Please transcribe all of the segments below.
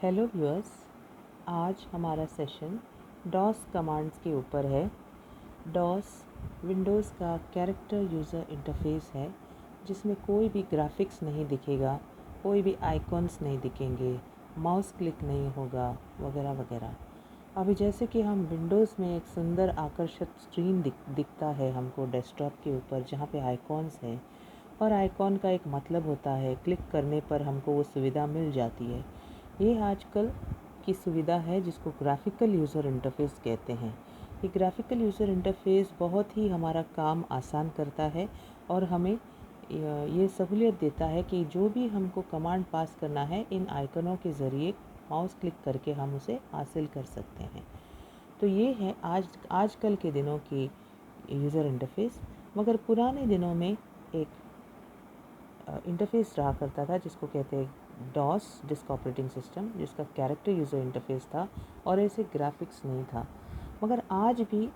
Hello viewers, आज हमारा session DOS commands के ऊपर है। डॉस विंडोज़ का कैरेक्टर यूज़र इंटरफेस है जिसमें कोई भी ग्राफिक्स नहीं दिखेगा, कोई भी आइकॉन्स नहीं दिखेंगे, माउस क्लिक नहीं होगा वगैरह वगैरह। अभी जैसे कि हम विंडोज़ में एक सुंदर आकर्षक स्क्रीन दिखता है हमको डेस्कटॉप के ऊपर, जहाँ पे आइकॉन्स है और आइकॉन का एक मतलब होता है, क्लिक करने पर हमको वो सुविधा मिल जाती है। ये आजकल की सुविधा है जिसको ग्राफिकल यूज़र इंटरफेस कहते हैं। ये ग्राफिकल यूज़र इंटरफेस बहुत ही हमारा काम आसान करता है और हमें ये सहूलियत देता है कि जो भी हमको कमांड पास करना है इन आइकनों के ज़रिए माउस क्लिक करके हम उसे हासिल कर सकते हैं। तो ये है आजकल के दिनों की यूज़र इंटरफेस। मगर पुराने दिनों में एक इंटरफेस रहा करता था जिसको कहते हैं डॉस, डिस्क ऑपरेटिंग सिस्टम, जिसका कैरेक्टर यूज़र इंटरफेस था और ऐसे ग्राफिक्स नहीं था। मगर आज भी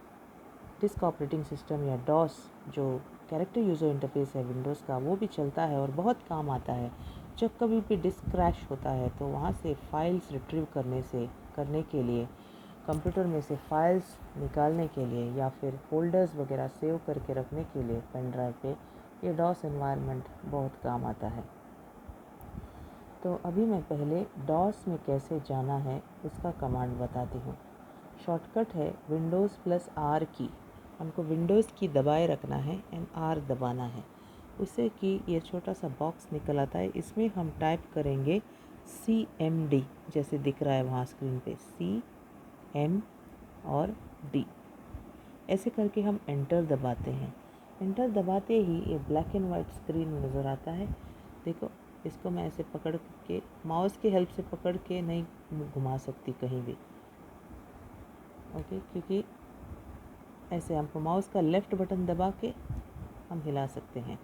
डिस्क ऑपरेटिंग सिस्टम या डॉस जो कैरेक्टर यूज़र इंटरफेस है विंडोज़ का, वो भी चलता है और बहुत काम आता है। जब कभी भी डिस्क क्रैश होता है तो वहाँ से फाइल्स रिट्रीव करने के लिए, कंप्यूटर में से फाइल्स निकालने के लिए या फिर फोल्डर्स वगैरह सेव करके रखने के लिए पेन ड्राइव पे ये डॉस एनवायरनमेंट बहुत काम आता है। तो अभी मैं पहले डॉस में कैसे जाना है उसका कमांड बताती हूँ। शॉर्टकट है विंडोज़+R की। हमको विंडोज़ की दबाए रखना है एंड R दबाना है। उससे कि ये छोटा सा बॉक्स निकल आता है, इसमें हम टाइप करेंगे CMD, जैसे दिख रहा है वहाँ स्क्रीन पे CM और D। ऐसे करके हम एंटर दबाते हैं। एंटर दबाते ही ये ब्लैक एंड वाइट स्क्रीन नज़र आता है। देखो, इसको मैं ऐसे पकड़ के, माउस की हेल्प से पकड़ के नहीं घुमा सकती कहीं भी, ओके, क्योंकि ऐसे हमको माउस का लेफ़्ट बटन दबा के हम हिला सकते हैं।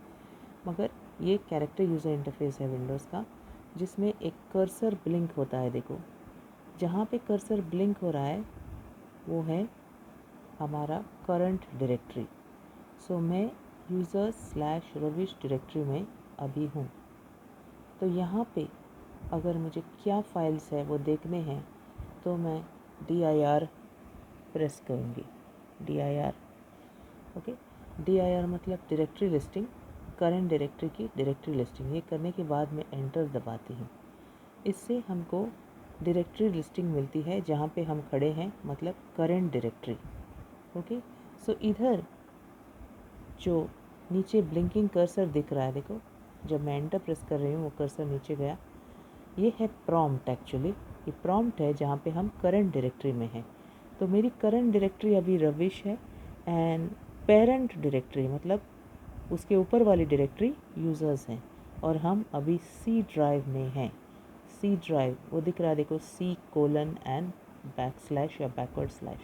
मगर ये कैरेक्टर यूज़र इंटरफेस है विंडोज़ का, जिसमें एक कर्सर ब्लिंक होता है। देखो, जहाँ पे कर्सर ब्लिंक हो रहा है वो है हमारा करंट डायरेक्टरी। सो मैं users/रविश डायरेक्टरी में अभी हूँ। तो यहाँ पे अगर मुझे क्या फाइल्स है वो देखने हैं तो मैं dir प्रेस करूँगी। dir, okay. dir मतलब डायरेक्टरी लिस्टिंग, करंट डायरेक्टरी की डायरेक्टरी लिस्टिंग। ये करने के बाद मैं एंटर दबाती हूँ। इससे हमको डायरेक्टरी लिस्टिंग मिलती है जहाँ पे हम खड़े हैं, मतलब करंट डायरेक्टरी, ओके। सो इधर जो नीचे ब्लिंकिंग कर्सर दिख रहा है, देखो, जब मैं एंटर प्रेस कर रही हूँ वो कर्सर नीचे गया। ये है प्रॉम्प्ट। एक्चुअली ये प्रॉम्प्ट है जहाँ पे हम करंट डायरेक्टरी में हैं। तो मेरी करंट डायरेक्टरी अभी रविश है एंड पेरेंट डायरेक्टरी मतलब उसके ऊपर वाली डायरेक्टरी यूज़र्स हैं और हम अभी सी ड्राइव में हैं। सी ड्राइव वो दिख रहा है, देखो, C:\बैकस्लैश या बैकवर्ड स्लैश।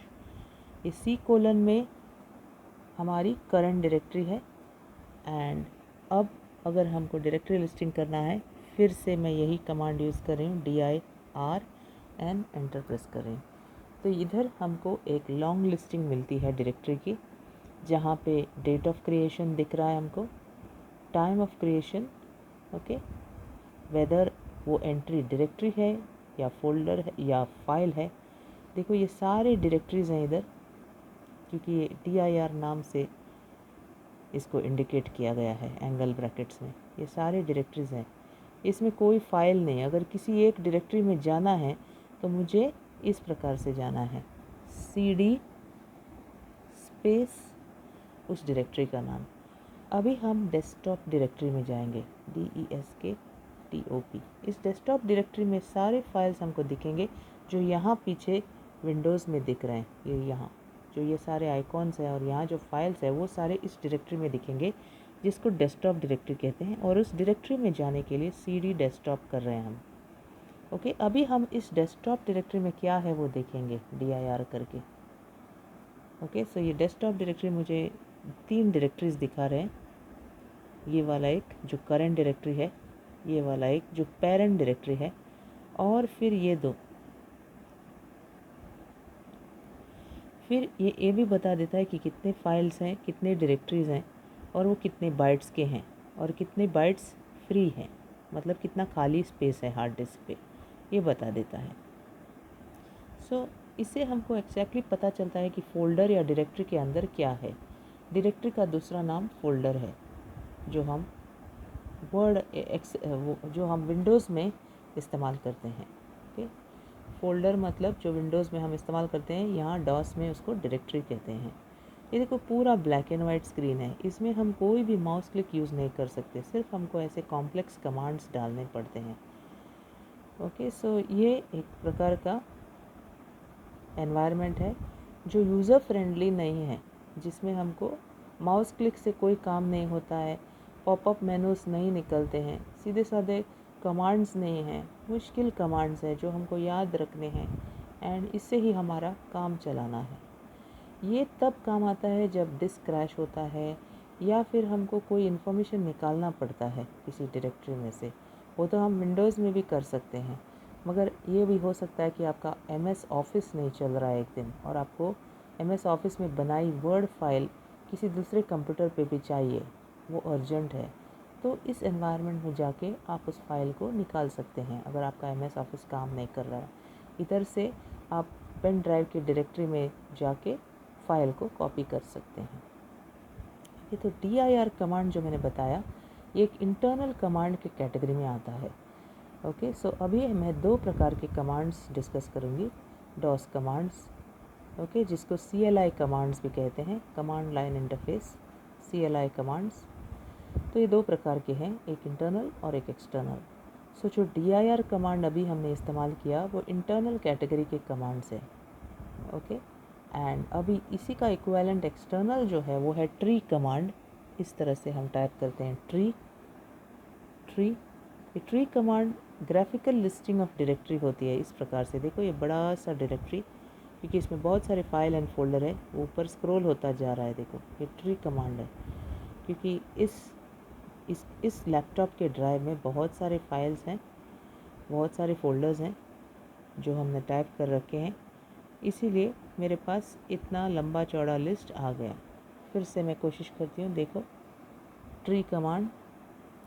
ये C: में हमारी करंट डायरेक्टरी है। एंड अब अगर हमको डायरेक्टरी लिस्टिंग करना है, फिर से मैं यही कमांड यूज़ कर रही हूँ, dir एंड एंटर प्रेस कर रही हूँ। तो इधर हमको एक लॉन्ग लिस्टिंग मिलती है डायरेक्टरी की, जहाँ पे डेट ऑफ क्रिएशन दिख रहा है हमको, time of creation, okay, whether वो एंट्री डायरेक्टरी है या फोल्डर है या फाइल है। देखो, ये सारे डायरेक्टरीज़ हैं इधर, क्योंकि ये dir नाम से इसको इंडिकेट किया गया है एंगल ब्रैकेट्स में। ये सारे डायरेक्टरीज़ हैं, इसमें कोई फाइल नहीं। अगर किसी एक डायरेक्टरी में जाना है तो मुझे इस प्रकार से जाना है, cd स्पेस उस डायरेक्टरी का नाम। अभी हम डेस्कटॉप डायरेक्टरी में जाएंगे, DESKTOP। इस डेस्कटॉप डायरेक्टरी में सारे फाइल्स हमको दिखेंगे जो यहाँ पीछे विंडोज़ में दिख रहे हैं। ये यहाँ जो ये सारे आइकॉन्स हैं और यहाँ जो फाइल्स है वो सारे इस डायरेक्टरी में दिखेंगे, जिसको डेस्कटॉप डायरेक्टरी कहते हैं। और उस डायरेक्टरी में जाने के लिए CD डेस्कटॉप कर रहे हैं हम, ओके। अभी हम इस डेस्कटॉप डायरेक्टरी में क्या है वो देखेंगे dir करके, ओके। सो ये डेस्कटॉप डायरेक्टरी मुझे 3 डायरेक्टरीज दिखा रहे हैं। ये वाला एक जो करंट डायरेक्टरी है, ये वाला एक जो पेरेंट डायरेक्टरी है, और फिर ये दो। फिर ये भी बता देता है कि कितने फाइल्स हैं, कितने डायरेक्टरीज़ हैं और वो कितने बाइट्स के हैं और कितने बाइट्स फ्री हैं, मतलब कितना खाली स्पेस है हार्ड डिस्क पे। ये बता देता है। सो इससे हमको एग्जैक्टली पता चलता है कि फ़ोल्डर या डायरेक्टरी के अंदर क्या है। डायरेक्टरी का दूसरा नाम फ़ोल्डर है, जो हम जो हम विंडोज़ में इस्तेमाल करते हैं। ओके, फ़ोल्डर मतलब जो विंडोज़ में हम इस्तेमाल करते हैं, यहाँ डॉस में उसको डायरेक्टरी कहते हैं। ये देखो पूरा ब्लैक एंड वाइट स्क्रीन है, इसमें हम कोई भी माउस क्लिक यूज़ नहीं कर सकते, सिर्फ हमको ऐसे कॉम्प्लेक्स कमांड्स डालने पड़ते हैं। ओके, सो ये एक प्रकार का एनवायरनमेंट है जो यूज़र फ्रेंडली नहीं है, जिसमें हमको माउस क्लिक से कोई काम नहीं होता है, पॉपअप मेनूज नहीं निकलते हैं, सीधे साधे कमांड्स नहीं हैं, मुश्किल कमांड्स हैं जो हमको याद रखने हैं, एंड इससे ही हमारा काम चलाना है। ये तब काम आता है जब डिस्क क्रैश होता है या फिर हमको कोई इन्फॉर्मेशन निकालना पड़ता है किसी डायरेक्टरी में से। वो तो हम विंडोज़ में भी कर सकते हैं, मगर ये भी हो सकता है कि आपका MS ऑफिस नहीं चल रहा है एक दिन, और आपको MS ऑफिस में बनाई वर्ड फाइल किसी दूसरे कंप्यूटर पे भी चाहिए, वो अर्जेंट है, तो इस एनवायरनमेंट में जाके आप उस फाइल को निकाल सकते हैं अगर आपका MS ऑफिस काम नहीं कर रहा है। इधर से आप पेन ड्राइव की डायरेक्टरी में जाके फाइल को कॉपी कर सकते हैं। ये तो dir कमांड जो मैंने बताया, ये एक इंटरनल कमांड के कैटेगरी में आता है। ओके, सो अभी मैं दो प्रकार के कमांड्स डिस्कस करूँगी, डॉस कमांड्स, ओके, जिसको CLI कमांड्स भी कहते हैं, command line interface, CLI commands. तो ये दो प्रकार के हैं, एक इंटरनल और एक एक्सटर्नल। सो जो dir कमांड अभी हमने इस्तेमाल किया वो इंटरनल कैटेगरी के कमांड्स है। ओके, एंड अभी इसी का इक्विवेलेंट एक्सटर्नल जो है वो है ट्री कमांड। इस तरह से हम टाइप करते हैं ट्री। ये tree command graphical listing of directory होती है। इस प्रकार से देखो, ये बड़ा सा डायरेक्टरी, क्योंकि इसमें बहुत सारे फाइल एंड फोल्डर है, वो ऊपर स्क्रॉल होता जा रहा है। देखो ये ट्री कमांड है, क्योंकि इस लैपटॉप के ड्राइव में बहुत सारे फाइल्स हैं, बहुत सारे फोल्डर्स हैं जो हमने टाइप कर रखे हैं, इसीलिए मेरे पास इतना लंबा चौड़ा लिस्ट आ गया। फिर से मैं कोशिश करती हूँ। देखो ट्री कमांड,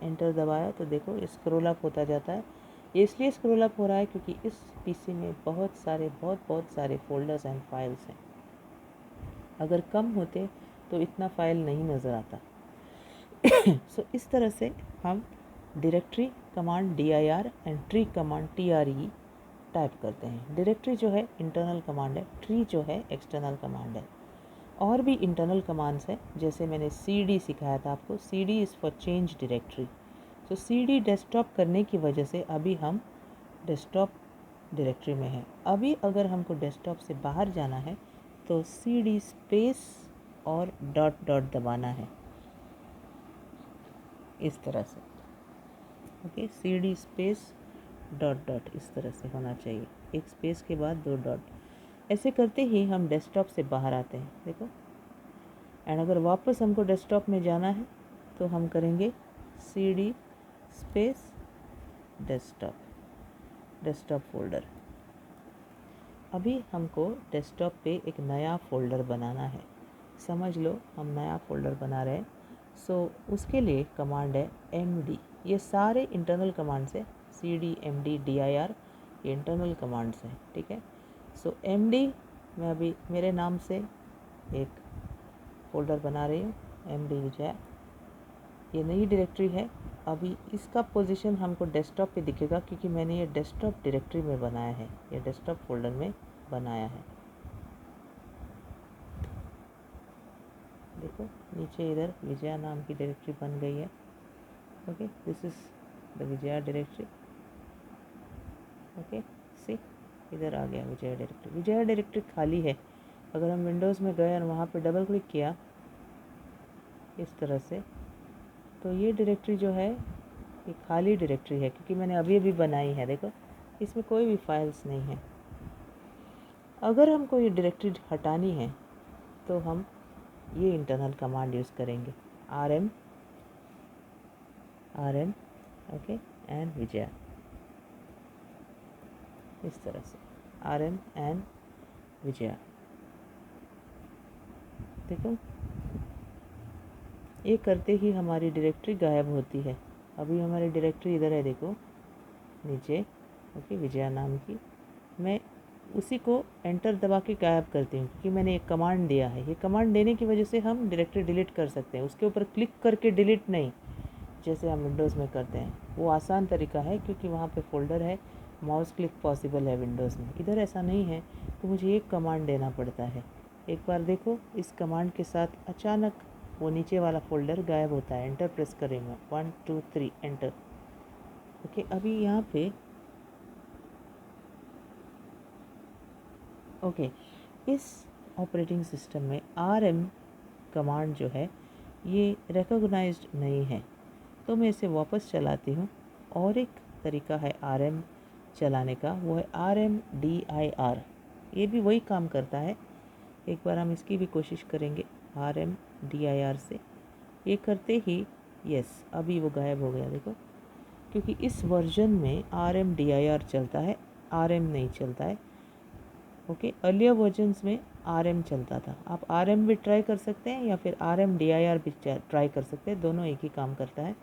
एंटर दबाया तो देखो स्क्रॉल अप होता जाता है। ये इसलिए स्क्रॉल अप हो रहा है क्योंकि इस PC में बहुत सारे फोल्डर्स एंड फाइल्स हैं। अगर कम होते तो इतना फाइल नहीं नज़र आता। सो इस तरह से हम directory command dir and tree command TRE type करते हैं। डायरेक्टरी जो है इंटरनल कमांड है, ट्री जो है एक्सटर्नल कमांड है। और भी इंटरनल कमांड्स हैं, जैसे मैंने CD सिखाया था आपको, CD is for change directory. तो CD डेस्कटॉप करने की वजह से अभी हम डेस्कटॉप डायरेक्टरी में हैं। अभी अगर हमको डेस्कटॉप से बाहर जाना है तो CD स्पेस और डॉट डॉट दबाना है, इस तरह से। Okay, CD space dot dot इस तरह से होना चाहिए, एक स्पेस के बाद दो डॉट। ऐसे करते ही हम डेस्कटॉप से बाहर आते हैं, देखो। एंड अगर वापस हमको डेस्कटॉप में जाना है तो हम करेंगे CD स्पेस डेस्कटॉप फोल्डर। अभी हमको डेस्कटॉप पे एक नया फ़ोल्डर बनाना है, समझ लो हम नया फ़ोल्डर बना रहे हैं। सो उसके लिए कमांड है MD। ये सारे इंटरनल कमांड्स है, CD MD dir, ये इंटरनल कमांड्स हैं, ठीक है। सो MD, मैं अभी मेरे नाम से एक फ़ोल्डर बना रही हूँ, MD विजय। ये नई डायरेक्टरी है। अभी इसका पोजीशन हमको डेस्कटॉप पे दिखेगा क्योंकि मैंने ये डेस्कटॉप डायरेक्टरी में बनाया है, ये डेस्कटॉप फोल्डर में बनाया है। देखो नीचे इधर विजया नाम की डायरेक्टरी बन गई है। Okay, this is the Vijaya directory. Okay, see इधर आ गया विजया डायरेक्टरी। विजया डायरेक्टरी खाली है। अगर हम विंडोज़ में गए और वहाँ पे डबल क्लिक किया इस तरह से, तो ये डायरेक्टरी जो है ये खाली डायरेक्टरी है, क्योंकि मैंने अभी अभी बनाई है। देखो इसमें कोई भी फाइल्स नहीं है। अगर हमको ये डायरेक्टरी हटानी है तो हम ये इंटरनल कमांड यूज़ करेंगे, rm ओके एंड विजया, इस तरह से rm एंड विजया। देखो ये करते ही हमारी डायरेक्टरी गायब होती है। अभी हमारी डायरेक्टरी इधर है, देखो नीचे ओके, विजया नाम की। मैं उसी को एंटर दबा के गायब करती हूँ क्योंकि मैंने एक कमांड दिया है। ये कमांड देने की वजह से हम डायरेक्टरी डिलीट कर सकते हैं, उसके ऊपर क्लिक करके डिलीट नहीं, जैसे हम विंडोज़ में करते हैं। वो आसान तरीका है क्योंकि वहाँ पे फ़ोल्डर है, माउस क्लिक पॉसिबल है विंडोज़ में। इधर ऐसा नहीं है, तो मुझे एक कमांड देना पड़ता है। एक बार देखो, इस कमांड के साथ अचानक वो नीचे वाला फ़ोल्डर गायब होता है। एंटर प्रेस करेंगे, 1 2 3 एंटर। ओके, अभी यहाँ पे ओके इस ऑपरेटिंग सिस्टम में RM कमांड जो है ये रिकॉग्नाइज्ड नहीं है, तो मैं इसे वापस चलाती हूँ। और एक तरीका है RM चलाने का, वो है RMDIR। ये भी वही काम करता है। एक बार हम इसकी भी कोशिश करेंगे RMDIR से। ये करते ही यस, अभी वो गायब हो गया देखो, क्योंकि इस वर्जन में RMDIR चलता है, RM नहीं चलता है। ओके, अर्लियर वर्जन्स में RM चलता था। आप RM भी ट्राई कर सकते हैं या फिर RMDIR भी ट्राई कर सकते हैं, दोनों एक ही काम करता है।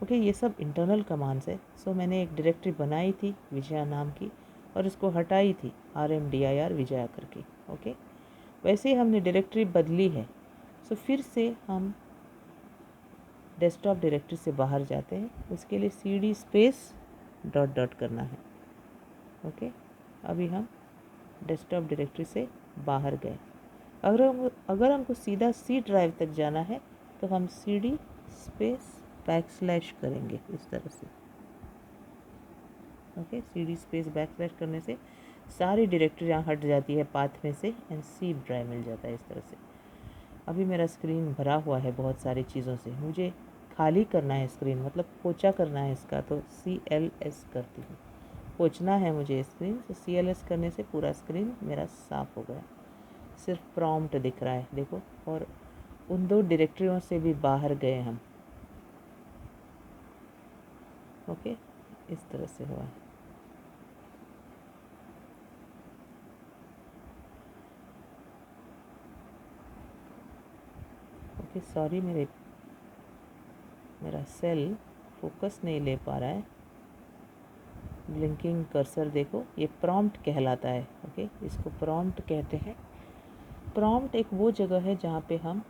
ओके, ये सब इंटरनल कमांड्स है। सो मैंने एक डायरेक्टरी बनाई थी विजया नाम की और उसको हटाई थी RMDIR विजया करके। ओके, वैसे ही हमने डायरेक्टरी बदली है। सो फिर से हम डेस्कटॉप डायरेक्टरी से बाहर जाते हैं। उसके लिए CD स्पेस डॉट डॉट करना है। ओके, अभी हम डेस्कटॉप डायरेक्टरी से बाहर गए। अगर हमको सीधा C ड्राइव तक जाना है तो हम CD स्पेस बैकस्लैश करेंगे इस तरह से। ओके, CD स्पेस बैकस्लैश करने से सारी डायरेक्टरी यहाँ हट जाती है पाथ में से एंड C ड्राइव मिल जाता है इस तरह से। अभी मेरा स्क्रीन भरा हुआ है बहुत सारी चीज़ों से, मुझे खाली करना है स्क्रीन, मतलब पोछा करना है इसका, तो CLS करती हूँ। पोछना है मुझे स्क्रीन, तो CLS करने से पूरा स्क्रीन मेरा साफ़ हो गया। सिर्फ प्रॉम्प्ट दिख रहा है देखो, और उन दो डायरेक्टरियों से भी बाहर गए हम। ओके, इस तरह से हुआ है। ओके, सॉरी, मेरा सेल फोकस नहीं ले पा रहा है। ब्लिंकिंग कर्सर देखो, ये प्रॉम्प्ट कहलाता है। ओके, इसको प्रॉम्प्ट कहते हैं। प्रॉम्प्ट एक वो जगह है जहाँ पे हम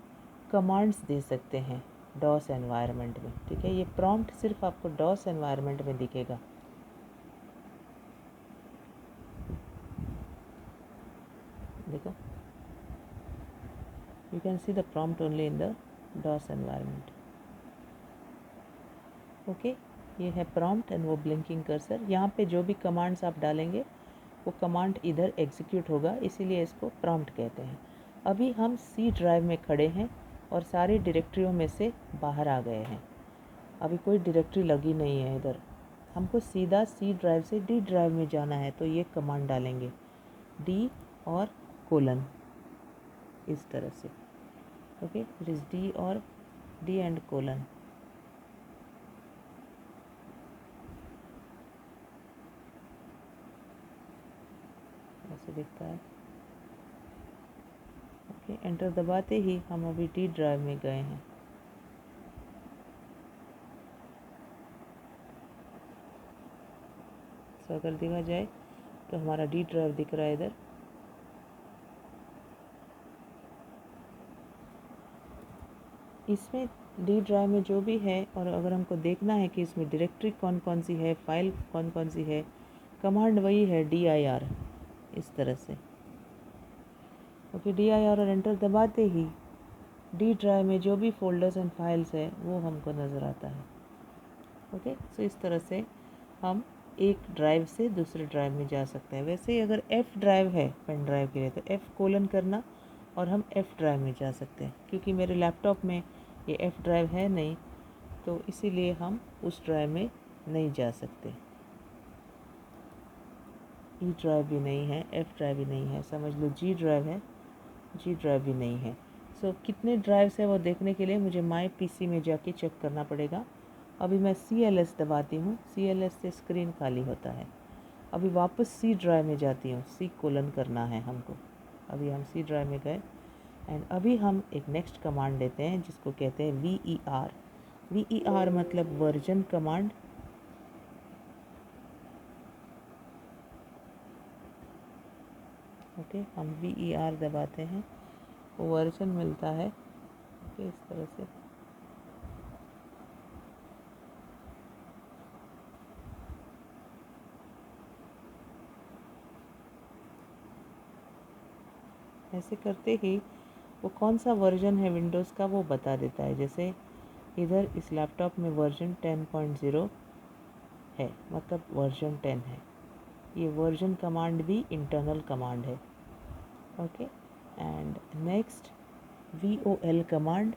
कमांड्स दे सकते हैं डॉस एनवायरनमेंट में। ठीक है, ये प्रॉम्प्ट सिर्फ आपको डॉस एनवायरनमेंट में दिखेगा। देखो, you can see the prompt only in the DOS environment. Okay, ये है प्रॉम्प्ट एंड वो ब्लिंकिंग कर्सर। यहाँ पे जो भी कमांड्स आप डालेंगे वो कमांड इधर एग्जीक्यूट होगा, इसीलिए इसको प्रॉम्प्ट कहते हैं। अभी हम C ड्राइव में खड़े हैं और सारी डायरेक्टरियों में से बाहर आ गए हैं। अभी कोई डायरेक्टरी लगी नहीं है इधर। हमको सीधा C ड्राइव से D ड्राइव में जाना है, तो ये कमांड डालेंगे D और कोलन, इस तरह से। ओके, इट इज़ D और D एंड कोलन। ऐसे दिखता है। ओके, एंटर दबाते ही हम अभी D ड्राइव में गए हैं। सो अगर देखा जाए तो हमारा D ड्राइव दिख रहा है इधर। इसमें D ड्राइव में जो भी है, और अगर हमको देखना है कि इसमें डायरेक्टरी कौन कौन सी है, फाइल कौन कौन सी है, कमांड वही है DIR, इस तरह से। ओके, DIR और एंटर दबाते ही D ड्राइव में जो भी फोल्डर्स एंड फाइल्स है वो हमको नज़र आता है। ओके, सो इस तरह से हम एक ड्राइव से दूसरे ड्राइव में जा सकते हैं। वैसे ही अगर F ड्राइव है पेन ड्राइव के लिए, तो F कोलन करना और हम F ड्राइव में जा सकते हैं। क्योंकि मेरे लैपटॉप में ये F ड्राइव है नहीं, तो इसीलिए हम उस ड्राइव में नहीं जा सकते। E ड्राइव भी नहीं है, F ड्राइव भी नहीं है, समझ लो G ड्राइव है, G ड्राइव भी नहीं है। सो कितने ड्राइव्स है वो देखने के लिए मुझे माई PC में जाके चेक करना पड़ेगा। अभी मैं CLS दबाती हूँ, CLS से स्क्रीन खाली होता है। अभी वापस C ड्राइव में जाती हूँ, C कोलन करना है हमको। अभी हम C ड्राइव में गए एंड अभी हम एक नेक्स्ट कमांड देते हैं जिसको कहते हैं VER। VER मतलब वर्जन कमांड। ओके, हम VER दबाते हैं, वो वर्जन मिलता है। ओके, इस तरह से ऐसे करते ही वो कौन सा वर्जन है विंडोज़ का वो बता देता है। जैसे इधर इस लैपटॉप में वर्जन 10.0 है, मतलब वर्जन 10 है। ये वर्जन कमांड भी इंटरनल कमांड है। Okay, and next VOL command.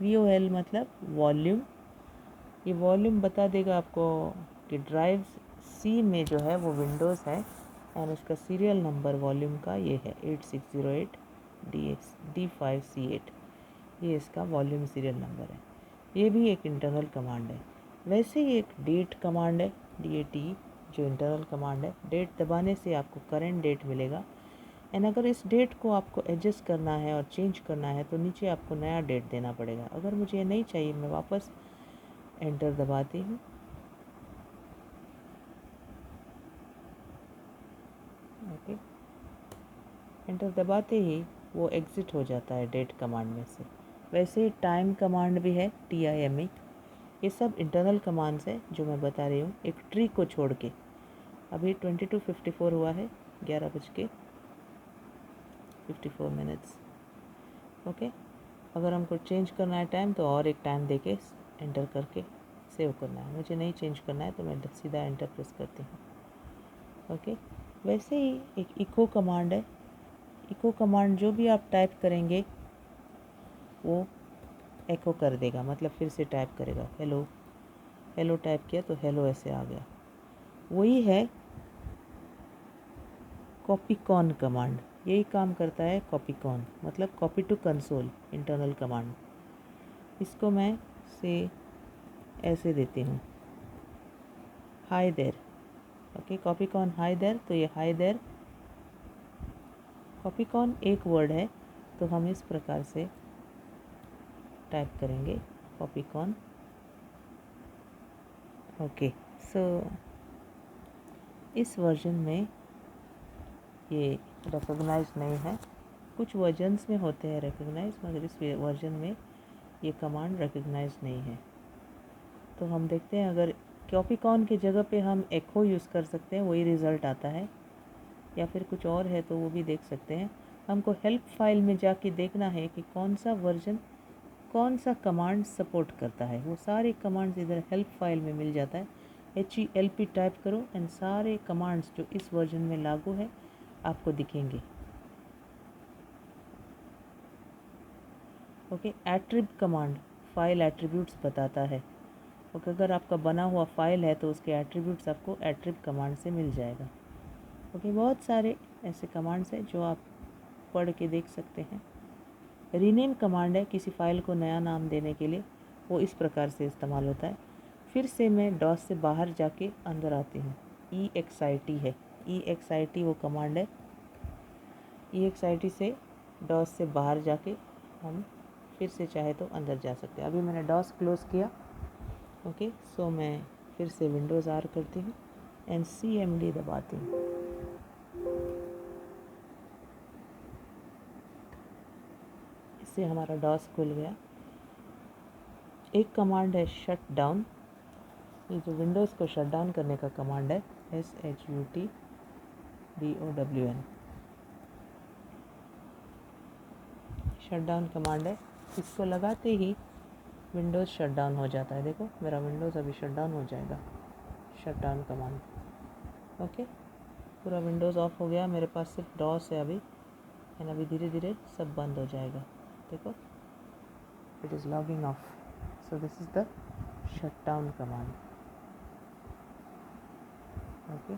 VOL मतलब वॉल्यूम। ये वॉल्यूम बता देगा आपको कि ड्राइव C में जो है वो विंडोज़ है, और उसका सीरियल नंबर वॉल्यूम का ये है 8608 D5C8। ये इसका वॉल्यूम सीरियल नंबर है। ये भी एक इंटरनल कमांड है। वैसे ही एक डेट कमांड है, DAT, जो इंटरनल कमांड है। डेट दबाने से आपको करंट डेट मिलेगा, एंड अगर इस डेट को आपको एडजस्ट करना है और चेंज करना है तो नीचे आपको नया डेट देना पड़ेगा। अगर मुझे ये नहीं चाहिए, मैं वापस एंटर दबाती हूँ। ओके, एंटर दबाते ही वो एग्ज़िट हो जाता है डेट कमांड में से। वैसे ही टाइम कमांड भी है, TIME। ये सब इंटरनल कमांड्स है जो मैं बता रही हूँ, एक ट्री को छोड़ के। अभी 22:54 हुआ है, 11:54। ओके, अगर हमको चेंज करना है टाइम तो और एक टाइम देके एंटर करके सेव करना है। मुझे नहीं चेंज करना है तो मैं सीधा एंटर प्रेस करती हूँ। ओके, वैसे ही एक इको कमांड है। इको कमांड जो भी आप टाइप करेंगे वो एको कर देगा, मतलब फिर से टाइप करेगा। हेलो, हेलो टाइप किया तो हेलो ऐसे आ गया। वही है कॉपीकॉन कमांड। यही काम करता है कॉपीकॉन, मतलब copy to console internal command. इसको मैं से ऐसे देती हूँ, हाय देर। ओके, कॉपीकॉन हाय देर, तो ये हाय देर। कॉपीकॉन एक वर्ड है, तो हम इस प्रकार से टाइप करेंगे कॉपीकॉन। ओके, सो इस वर्जन में ये रिकॉग्नाइज नहीं है। कुछ वर्जन्स में होते हैं रिकॉग्नाइज, मगर इस वर्जन में ये कमांड रिकॉग्नाइज नहीं है। तो हम देखते हैं, अगर कॉपीकॉन की जगह पे हम एको यूज़ कर सकते हैं, वही रिज़ल्ट आता है, या फिर कुछ और है तो वो भी देख सकते हैं। हमको हेल्प फाइल में जाके देखना है कि कौन सा वर्जन कौन सा कमांड सपोर्ट करता है। वो सारे कमांड्स इधर हेल्प फाइल में मिल जाता है। HELP टाइप करो एंड सारे कमांड्स जो इस वर्जन में लागू है आपको दिखेंगे। ओके, एट्रिब कमांड फाइल एट्रीब्यूट्स बताता है। ओके, अगर आपका बना हुआ फाइल है तो उसके एट्रीब्यूट्स आपको एट्रिब कमांड से मिल जाएगा। ओके, बहुत सारे ऐसे कमांड्स हैं जो आप पढ़ के देख सकते हैं। रीनेम कमांड है, किसी फाइल को नया नाम देने के लिए, वो इस प्रकार से इस्तेमाल होता है। फिर से मैं डॉस से बाहर जाके अंदर आती हूँ। EXIT है, EXIT वो कमांड है। EXIT से डॉस से बाहर जाके हम फिर से चाहे तो अंदर जा सकते हैं। अभी मैंने डॉस क्लोज़ किया। ओके, सो मैं फिर से विंडोज़ R करती हूँ एंड CMD दबाती हूँ। इससे हमारा डॉस खुल गया। एक कमांड है शट डाउन। ये जो विंडोज़ को शट डाउन करने का कमांड है, SHUTDOWN, शट डाउन कमांड है। इसको लगाते ही विंडोज़ शट डाउन हो जाता है। देखो मेरा विंडोज़ अभी शट डाउन हो जाएगा, शट डाउन कमांड। ओके, पूरा विंडोज़ ऑफ हो गया, मेरे पास सिर्फ डॉस है अभी, एंड अभी धीरे धीरे सब बंद हो जाएगा। देखो, it is logging off. So this is the shut down command. Okay,